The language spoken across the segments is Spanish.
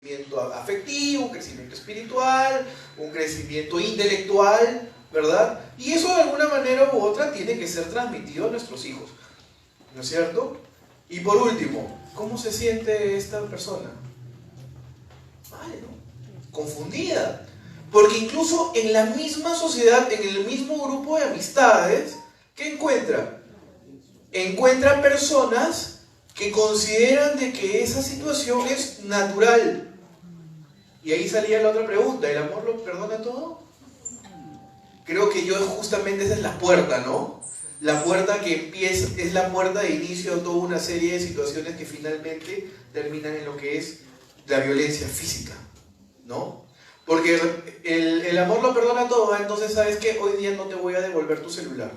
crecimiento afectivo, un crecimiento espiritual, un crecimiento intelectual, ¿verdad? Y eso de alguna manera u otra tiene que ser transmitido a nuestros hijos, ¿no es cierto? Y por último, ¿cómo se siente esta persona? Mal, ¿no? Confundida. Porque incluso en la misma sociedad, en el mismo grupo de amistades, ¿qué encuentra? Encuentra personas que consideran de que esa situación es natural. Y ahí salía la otra pregunta, ¿el amor lo perdona todo? Creo que justamente esa es la puerta, ¿no? La puerta que empieza, es la puerta de inicio a toda una serie de situaciones que finalmente terminan en lo que es la violencia física, ¿no? Porque el amor lo perdona todo, entonces ¿sabes qué? Hoy día no te voy a devolver tu celular,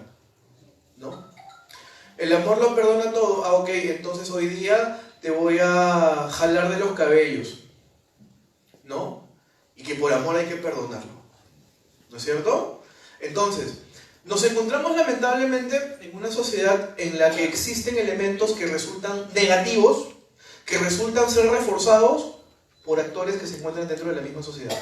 ¿no? El amor lo perdona todo, ok, entonces hoy día te voy a jalar de los cabellos, ¿no? Y que por amor hay que perdonarlo, ¿no es cierto? Entonces, nos encontramos lamentablemente en una sociedad en la que existen elementos que resultan negativos, que resultan ser reforzados por actores que se encuentran dentro de la misma sociedad,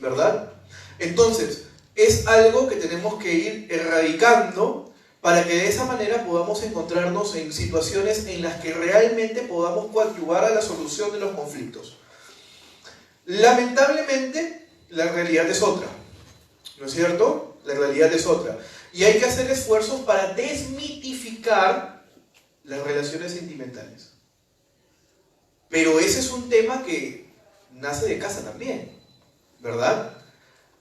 ¿verdad? Entonces, es algo que tenemos que ir erradicando para que de esa manera podamos encontrarnos en situaciones en las que realmente podamos coadyuvar a la solución de los conflictos. Lamentablemente, la realidad es otra, ¿no es cierto? La realidad es otra. Y hay que hacer esfuerzos para desmitificar las relaciones sentimentales. Pero ese es un tema que nace de casa también, ¿verdad?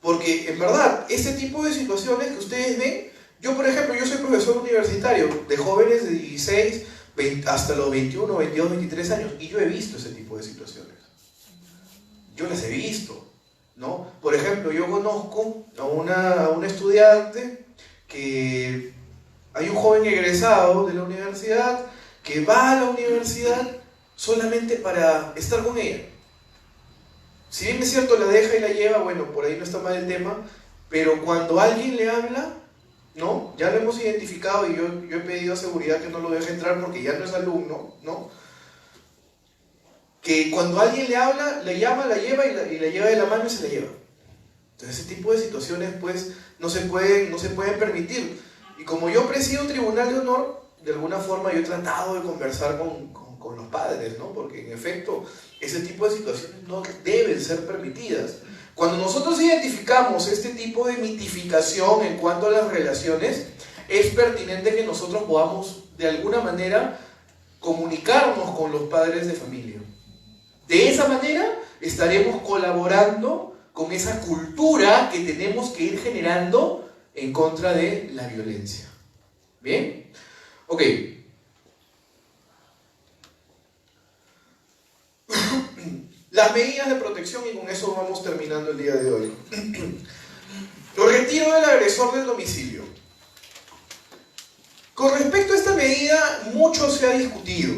Porque en verdad, este tipo de situaciones que ustedes ven, yo por ejemplo, yo soy profesor universitario de jóvenes de 16 hasta los 21, 22, 23 años, y yo he visto ese tipo de situaciones. Yo las he visto, ¿no? Por ejemplo, yo conozco a una estudiante que hay un joven egresado de la universidad que va a la universidad solamente para estar con ella. Si bien es cierto, la deja y la lleva, bueno, por ahí no está mal el tema, pero cuando alguien le habla, ¿no? Ya lo hemos identificado y yo he pedido a seguridad que no lo deje entrar porque ya no es alumno, ¿no? Que cuando alguien le habla, le llama, la lleva y la lleva de la mano y se la lleva. Entonces ese tipo de situaciones pues no se pueden permitir. Y como yo presido un tribunal de honor, de alguna forma yo he tratado de conversar con los padres, ¿no? Porque en efecto ese tipo de situaciones no deben ser permitidas. Cuando nosotros identificamos este tipo de mitificación en cuanto a las relaciones, es pertinente que nosotros podamos de alguna manera comunicarnos con los padres de familia. De esa manera estaremos colaborando con esa cultura que tenemos que ir generando en contra de la violencia. ¿Bien? Ok. Las medidas de protección, y con eso vamos terminando el día de hoy. Retiro del agresor del domicilio. Con respecto a esta medida, mucho se ha discutido,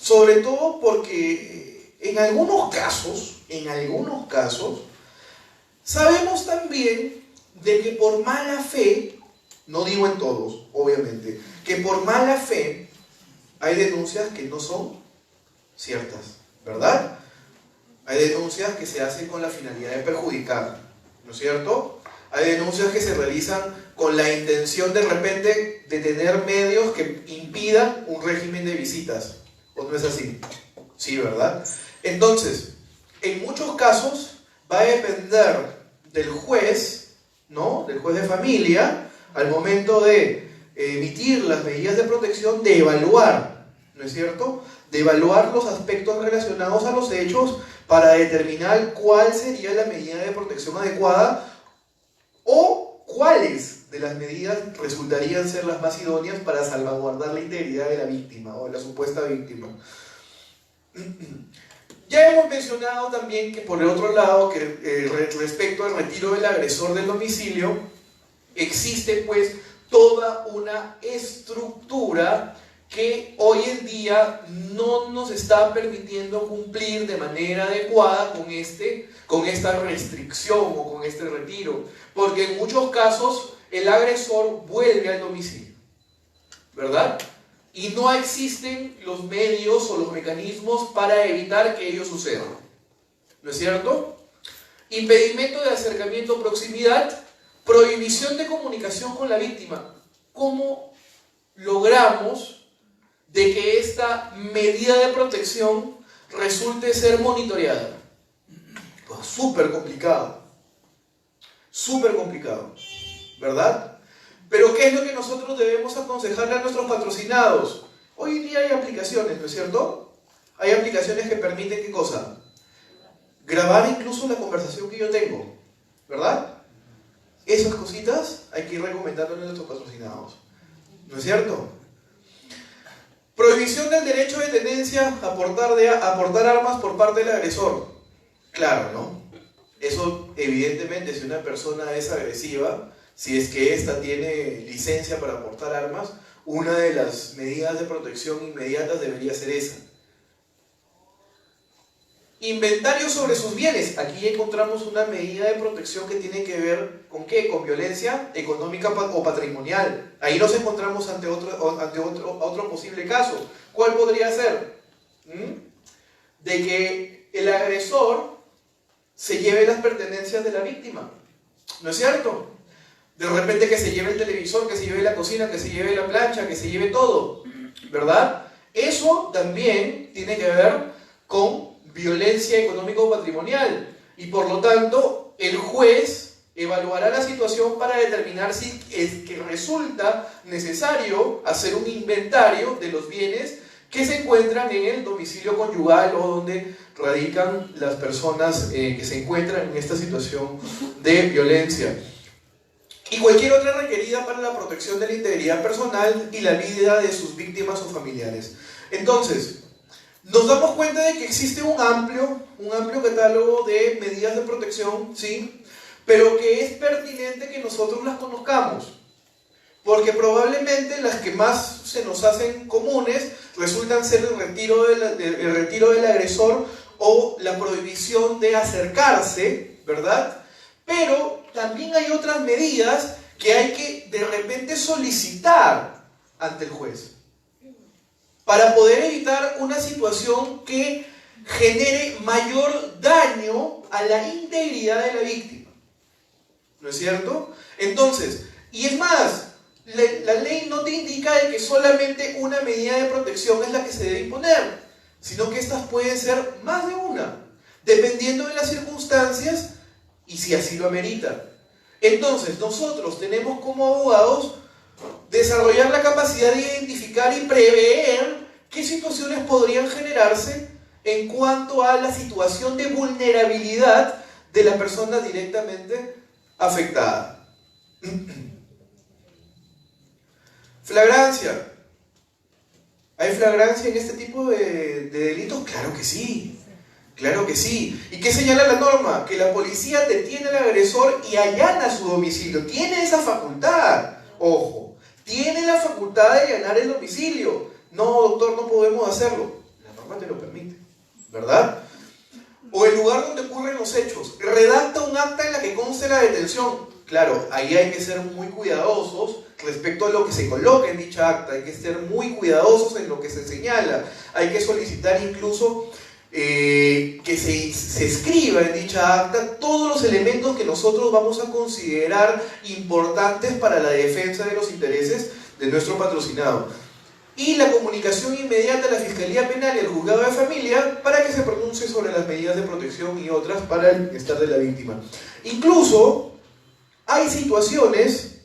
sobre todo porque en algunos casos, sabemos también de que por mala fe, no digo en todos, obviamente, que por mala fe hay denuncias que no son ciertas, ¿verdad? Hay denuncias que se hacen con la finalidad de perjudicar, ¿no es cierto? Hay denuncias que se realizan con la intención de repente de tener medios que impidan un régimen de visitas. ¿O no es así? Sí, ¿verdad? Entonces, en muchos casos va a depender del juez, ¿no? Del juez de familia, al momento de emitir las medidas de protección, de evaluar, ¿no es cierto? De evaluar los aspectos relacionados a los hechos para determinar cuál sería la medida de protección adecuada o cuáles de las medidas resultarían ser las más idóneas para salvaguardar la integridad de la víctima o de la supuesta víctima. Ya hemos mencionado también que por el otro lado, que respecto al retiro del agresor del domicilio, existe pues toda una estructura que hoy en día no nos está permitiendo cumplir de manera adecuada con esta restricción o con este retiro, porque en muchos casos el agresor vuelve al domicilio, ¿verdad? y no existen los medios o los mecanismos para evitar que ello suceda. ¿No es cierto? Impedimento de acercamiento o proximidad, prohibición de comunicación con la víctima. ¿Cómo logramos de que esta medida de protección resulte ser monitoreada? Pues súper complicado, ¿verdad? Pero ¿qué es lo que nosotros debemos aconsejarle a nuestros patrocinados? Hoy en día hay aplicaciones, ¿no es cierto? Hay aplicaciones que permiten, ¿qué cosa? Grabar incluso la conversación que yo tengo, ¿verdad? Esas cositas hay que ir recomendándole a nuestros patrocinados, ¿no es cierto? Prohibición del derecho de tenencia a portar armas por parte del agresor. Claro, ¿no? Eso, evidentemente, si una persona es agresiva, si es que ésta tiene licencia para portar armas, una de las medidas de protección inmediatas debería ser esa. Inventario sobre sus bienes. Aquí encontramos una medida de protección que tiene que ver ¿con qué? Con violencia económica o patrimonial. Ahí nos encontramos ante otro posible caso. ¿Cuál podría ser? De que el agresor se lleve las pertenencias de la víctima. ¿No es cierto? De repente que se lleve el televisor, que se lleve la cocina, que se lleve la plancha, que se lleve todo, ¿verdad? Eso también tiene que ver con violencia económico-patrimonial y por lo tanto el juez evaluará la situación para determinar si es que resulta necesario hacer un inventario de los bienes que se encuentran en el domicilio conyugal o donde radican las personas que se encuentran en esta situación de violencia. Y cualquier otra requerida para la protección de la integridad personal y la vida de sus víctimas o familiares. Entonces, nos damos cuenta de que existe un amplio catálogo de medidas de protección, ¿sí? Pero que es pertinente que nosotros las conozcamos, porque probablemente las que más se nos hacen comunes resultan ser el retiro del agresor o la prohibición de acercarse, ¿verdad? Pero también hay otras medidas que hay que de repente solicitar ante el juez para poder evitar una situación que genere mayor daño a la integridad de la víctima. ¿No es cierto? Entonces, y es más, la ley no te indica de que solamente una medida de protección es la que se debe imponer, sino que estas pueden ser más de una, dependiendo de las circunstancias y si así lo amerita. Entonces, nosotros tenemos como abogados desarrollar la capacidad de identificar y prever qué situaciones podrían generarse en cuanto a la situación de vulnerabilidad de la persona directamente afectada. Flagrancia. ¿Hay flagrancia en este tipo de delitos? Claro que sí. Claro que sí. ¿Y qué señala la norma? Que la policía detiene al agresor y allana su domicilio. Tiene esa facultad. Ojo. Tiene la facultad de allanar el domicilio. No, doctor, no podemos hacerlo. La norma te lo permite, ¿verdad? O el lugar donde ocurren los hechos. Redacta un acta en la que conste la detención. Claro, ahí hay que ser muy cuidadosos respecto a lo que se coloca en dicha acta. Hay que ser muy cuidadosos en lo que se señala. Hay que solicitar incluso que se escriba en dicha acta todos los elementos que nosotros vamos a considerar importantes para la defensa de los intereses de nuestro patrocinado. Y la comunicación inmediata a la Fiscalía Penal y al Juzgado de Familia para que se pronuncie sobre las medidas de protección y otras para el bienestar de la víctima. Incluso hay situaciones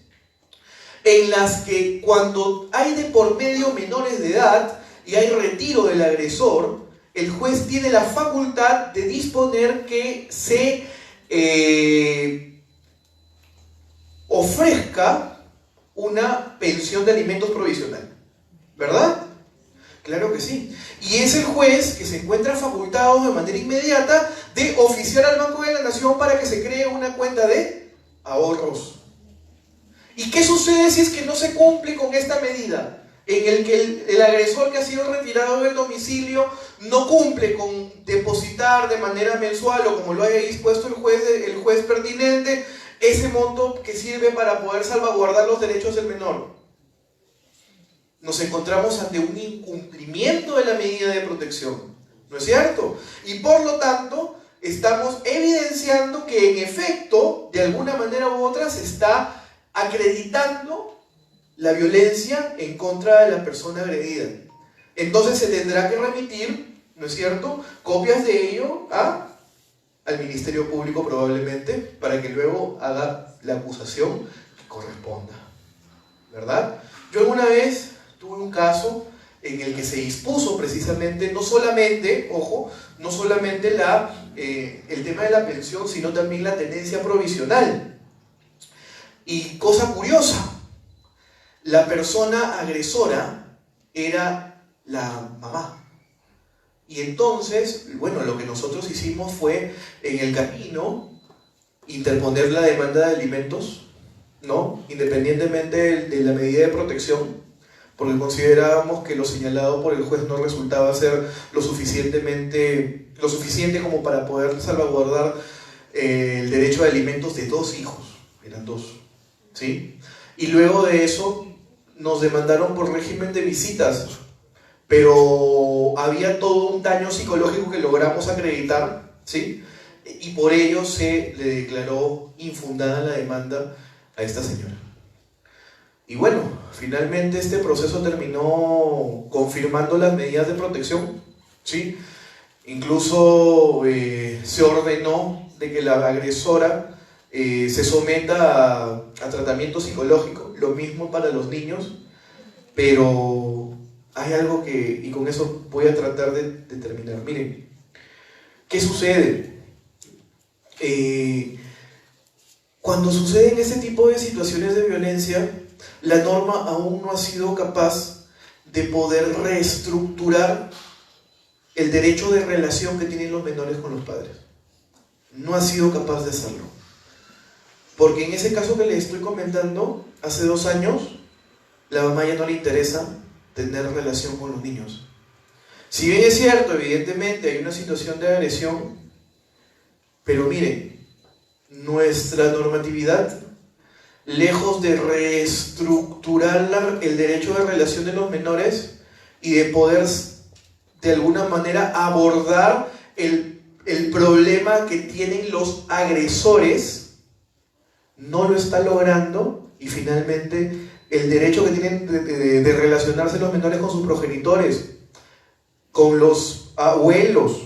en las que cuando hay de por medio menores de edad y hay retiro del agresor, el juez tiene la facultad de disponer que se ofrezca una pensión de alimentos provisional. ¿Verdad? Claro que sí. Y es el juez que se encuentra facultado de manera inmediata de oficiar al Banco de la Nación para que se cree una cuenta de ahorros. ¿Y qué sucede si es que no se cumple con esta medida? En el que el agresor que ha sido retirado del domicilio no cumple con depositar de manera mensual o como lo haya dispuesto el juez pertinente ese monto que sirve para poder salvaguardar los derechos del menor. nos encontramos ante un incumplimiento de la medida de protección, ¿no es cierto? Y por lo tanto, estamos evidenciando que en efecto, de alguna manera u otra, se está acreditando la violencia en contra de la persona agredida. Entonces se tendrá que remitir, ¿no es cierto?, copias de ello al Ministerio Público probablemente, para que luego haga la acusación que corresponda, ¿verdad? Yo alguna vez tuve un caso en el que se dispuso precisamente, no solamente, ojo, no solamente el tema de la pensión, sino también la tenencia provisional. Y cosa curiosa, la persona agresora era la mamá. Y entonces, bueno, lo que nosotros hicimos fue, en el camino, interponer la demanda de alimentos, ¿no? Independientemente de la medida de protección, porque considerábamos que lo señalado por el juez no resultaba ser lo suficiente como para poder salvaguardar el derecho de alimentos de 2 hijos, eran 2, ¿sí? Y luego de eso nos demandaron por régimen de visitas, pero había todo un daño psicológico que logramos acreditar, ¿sí? Y por ello se le declaró infundada la demanda a esta señora. Y bueno, finalmente este proceso terminó confirmando las medidas de protección, ¿sí? Incluso se ordenó de que la agresora se someta a tratamiento psicológico, lo mismo para los niños, pero hay algo que, y con eso voy a tratar de terminar. Miren, ¿qué sucede? Cuando suceden ese tipo de situaciones de violencia, la norma aún no ha sido capaz de poder reestructurar el derecho de relación que tienen los menores con los padres. No ha sido capaz de hacerlo. Porque en ese caso que les estoy comentando, hace 2 años, la mamá ya no le interesa tener relación con los niños. Si bien es cierto, evidentemente hay una situación de agresión, pero miren, nuestra normatividad, lejos de reestructurar el derecho de relación de los menores y de poder de alguna manera abordar el problema que tienen los agresores, no lo está logrando, y finalmente el derecho que tienen de relacionarse los menores con sus progenitores, con los abuelos,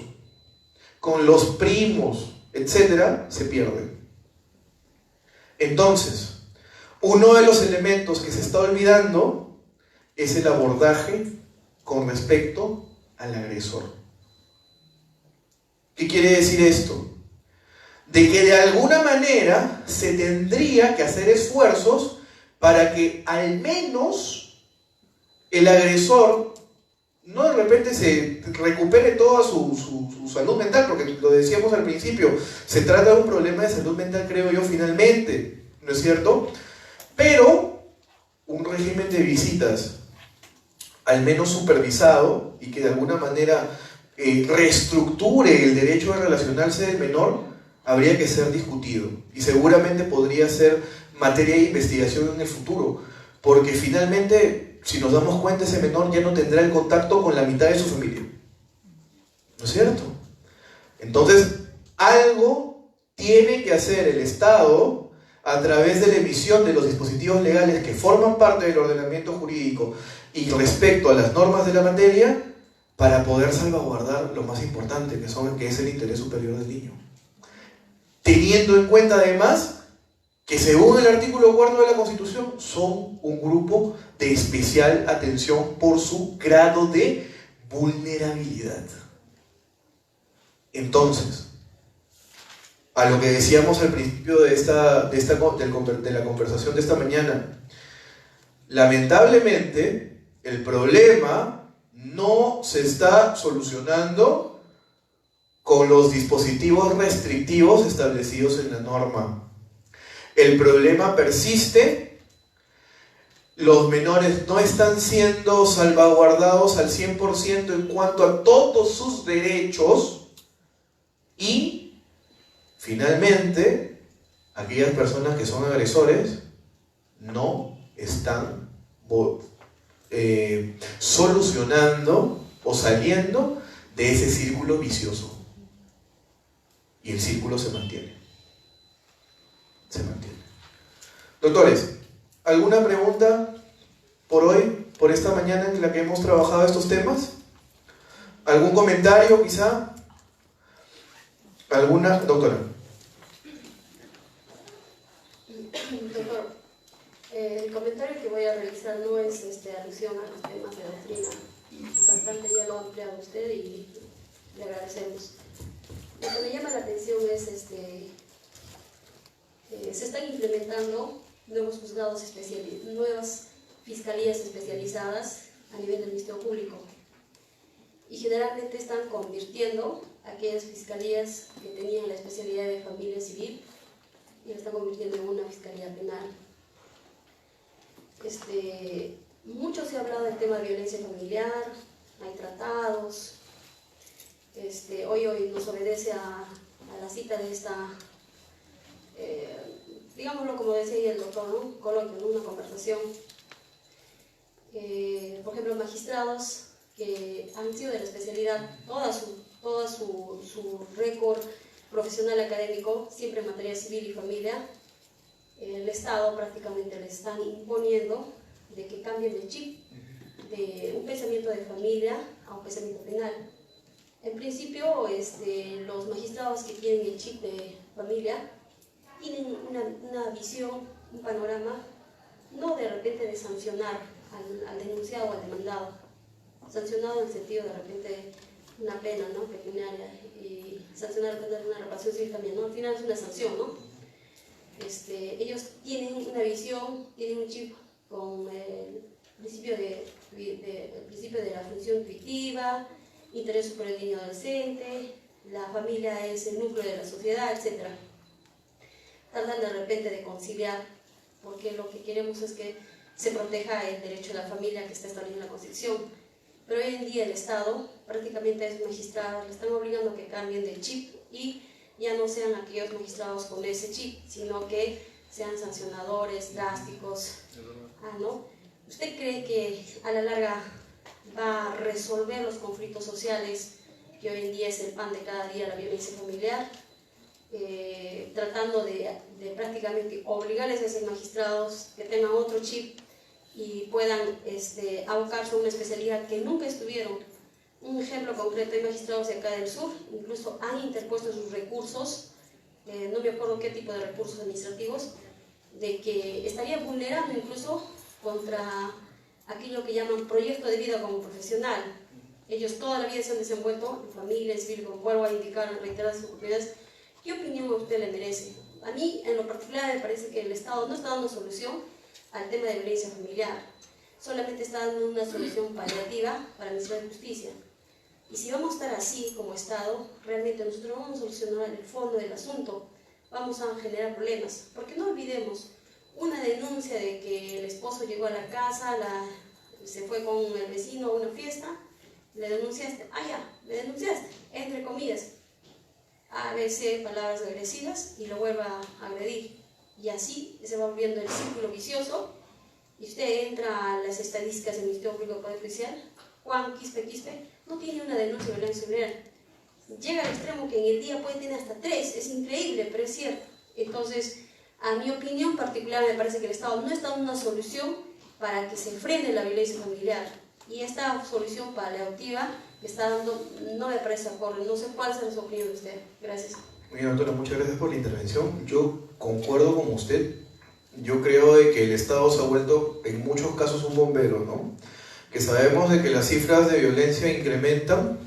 con los primos, etcétera, se pierde. Entonces, uno de los elementos que se está olvidando es el abordaje con respecto al agresor. ¿Qué quiere decir esto? De que de alguna manera se tendría que hacer esfuerzos para que al menos el agresor no de repente se recupere toda su salud mental, porque lo decíamos al principio, se trata de un problema de salud mental, creo yo, finalmente, ¿no es cierto? Pero un régimen de visitas, al menos supervisado, y que de alguna manera reestructure el derecho a relacionarse del menor, habría que ser discutido, y seguramente podría ser materia de investigación en el futuro, porque finalmente, si nos damos cuenta, ese menor ya no tendrá el contacto con la mitad de su familia, ¿no es cierto? Entonces, algo tiene que hacer el Estado a través de la emisión de los dispositivos legales que forman parte del ordenamiento jurídico y respecto a las normas de la materia, para poder salvaguardar lo más importante, que es el interés superior del niño. Teniendo en cuenta además que según el artículo 4 de la Constitución son un grupo de especial atención por su grado de vulnerabilidad. Entonces, a lo que decíamos al principio de la conversación de esta mañana, lamentablemente el problema no se está solucionando con los dispositivos restrictivos establecidos en la norma. El problema persiste, los menores no están siendo salvaguardados al 100% en cuanto a todos sus derechos, y finalmente aquellas personas que son agresores no están solucionando o saliendo de ese círculo vicioso. Y el círculo se mantiene. Se mantiene. Doctores, ¿alguna pregunta por hoy, por esta mañana en la que hemos trabajado estos temas? ¿Algún comentario quizá? ¿Alguna, doctora? Doctor, el comentario que voy a realizar no es alusión a los temas de doctrina. Bastante ya lo ha ampliado usted y le agradecemos. Lo que me llama la atención es se están implementando nuevos juzgados nuevas fiscalías especializadas a nivel del Ministerio Público. Y generalmente están convirtiendo aquellas fiscalías que tenían la especialidad de familia civil y la están convirtiendo en una fiscalía penal. Mucho se ha hablado del tema de violencia familiar, hay tratados. Hoy nos obedece a la cita de esta, digámoslo como decía ahí el doctor, ¿no? Coloquio, ¿no? Una conversación. Por ejemplo, magistrados que han sido de la especialidad, toda su récord profesional académico, siempre en materia civil y familia, el Estado prácticamente le están imponiendo de que cambien el chip de un pensamiento de familia a un pensamiento penal. En principio, los magistrados que tienen el chip de familia tienen una visión, un panorama, no de repente de sancionar al denunciado o al demandado, sancionado en el sentido de repente una pena, ¿no? Pecuniaria, y sancionar de una reparación civil también, ¿no? Al final es una sanción, ¿no? Ellos tienen una visión, tienen un chip con el principio de la función intuitiva, interés superior del niño adolescente, la familia es el núcleo de la sociedad, etc. Tratan de repente de conciliar, porque lo que queremos es que se proteja el derecho de la familia que está establecido en la Constitución. Pero hoy en día el Estado prácticamente es magistrado, le están obligando a que cambien de chip y ya no sean aquellos magistrados con ese chip, sino que sean sancionadores, drásticos. ¿No? ¿Usted cree que a la larga va a resolver los conflictos sociales que hoy en día es el pan de cada día, la violencia familiar? Tratando de prácticamente obligarles a ser magistrados que tengan otro chip y puedan abocarse a una especialidad que nunca estuvieron. Un ejemplo concreto, hay magistrados de acá del sur, incluso han interpuesto sus recursos, no me acuerdo qué tipo de recursos administrativos, de que estaría vulnerando incluso contra aquello que llaman proyecto de vida como profesional. Ellos toda la vida se han desenvuelto en familia, en civil, como vuelvo a indicar en reiteradas oportunidades. ¿Qué opinión a usted le merece? A mí, en lo particular, me parece que el Estado no está dando solución al tema de violencia familiar, solamente está dando una solución paliativa para el Ministerio de Justicia. Y si vamos a estar así como Estado, realmente nosotros no vamos a solucionar el fondo del asunto, vamos a generar problemas, porque no olvidemos una denuncia de que el esposo llegó a la casa, se fue con el vecino a una fiesta, le denunciaste, le denunciaste, entre comillas, a veces palabras agresivas y lo vuelve a agredir. Y así se va volviendo el círculo vicioso y usted entra a las estadísticas del Ministerio Público del Poder Judicial, Juan Quispe, no tiene una denuncia de violencia familiar. Llega al extremo que en el día puede tener hasta 3, es increíble, pero es cierto. Entonces, a mi opinión particular, me parece que el Estado no está dando una solución para que se frene la violencia familiar. Y esta solución paliativa que está dando no me parece acorde. No sé cuál es la opinión de usted. Gracias. Muy bien, doctora, muchas gracias por la intervención. Yo concuerdo con usted. Yo creo de que el Estado se ha vuelto en muchos casos un bombero, ¿no? Que sabemos de que las cifras de violencia incrementan,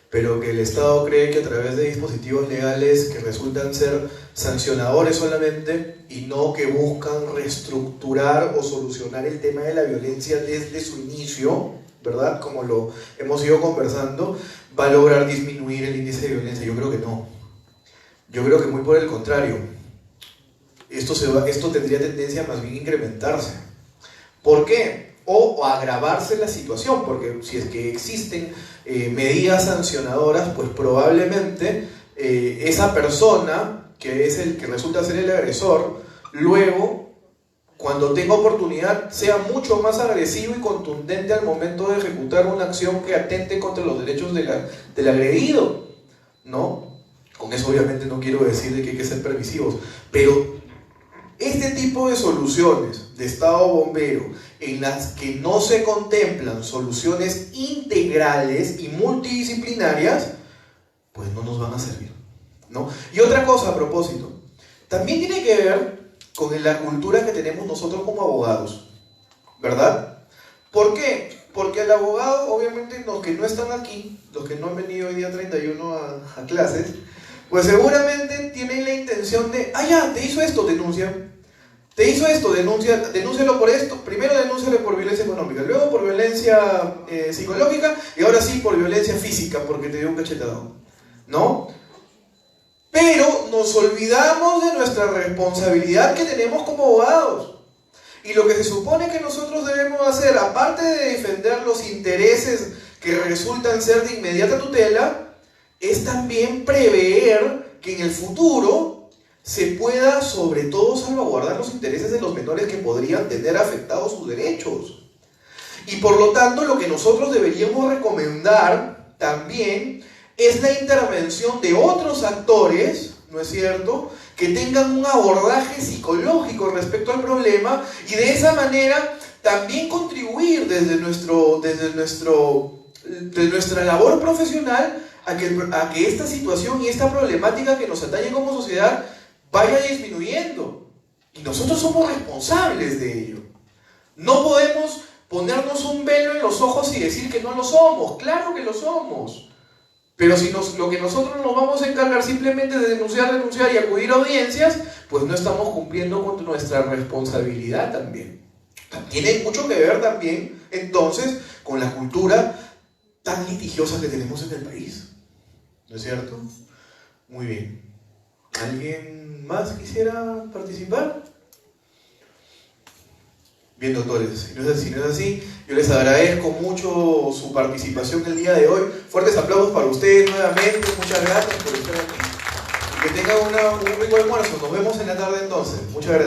pero que el Estado cree que a través de dispositivos legales que resultan ser sancionadores solamente y no que buscan reestructurar o solucionar el tema de la violencia desde su inicio, ¿verdad? Como lo hemos ido conversando, va a lograr disminuir el índice de violencia. Yo creo que no. Yo creo que muy por el contrario. Esto tendría tendencia más bien a incrementarse. ¿Por qué? O agravarse la situación, porque si es que existen medidas sancionadoras, pues probablemente esa persona, que es el que resulta ser el agresor, luego, cuando tenga oportunidad, sea mucho más agresivo y contundente al momento de ejecutar una acción que atente contra los derechos del agredido, ¿no? Con eso obviamente no quiero decir de que hay que ser permisivos, pero este tipo de soluciones de estado bombero en las que no se contemplan soluciones integrales y multidisciplinarias, pues no nos van a servir, ¿no? Y otra cosa a propósito, también tiene que ver con la cultura que tenemos nosotros como abogados, ¿verdad? ¿Por qué? Porque el abogado, obviamente los que no están aquí, los que no han venido hoy día 31 a clases, pues seguramente tienen la intención de, ya, te hizo esto, denuncia. Te hizo esto, denúncialo por esto. Primero denúncialo por violencia económica, luego por violencia psicológica y ahora sí por violencia física porque te dio un cachetadón, ¿no? Pero nos olvidamos de nuestra responsabilidad que tenemos como abogados. Y lo que se supone que nosotros debemos hacer, aparte de defender los intereses que resultan ser de inmediata tutela, es también prever que en el futuro se pueda sobre todo salvaguardar los intereses de los menores que podrían tener afectados sus derechos. Y por lo tanto lo que nosotros deberíamos recomendar también es la intervención de otros actores, ¿no es cierto?, que tengan un abordaje psicológico respecto al problema y de esa manera también contribuir desde nuestra labor profesional a que esta situación y esta problemática que nos atañe como sociedad vaya disminuyendo. Y nosotros somos responsables de ello. No podemos ponernos un velo en los ojos y decir que no lo somos. Claro que lo somos. Pero si lo que nosotros nos vamos a encargar simplemente de denunciar y acudir a audiencias, pues no estamos cumpliendo con nuestra responsabilidad también. Tiene mucho que ver también, entonces, con la cultura tan litigiosa que tenemos en el país. ¿No es cierto? Muy bien. ¿Alguien más quisiera participar? Bien, doctores, si no es así, yo les agradezco mucho su participación el día de hoy. Fuertes aplausos para ustedes nuevamente, muchas gracias por estar aquí. Y que tengan un rico almuerzo. Nos vemos en la tarde entonces. Muchas gracias.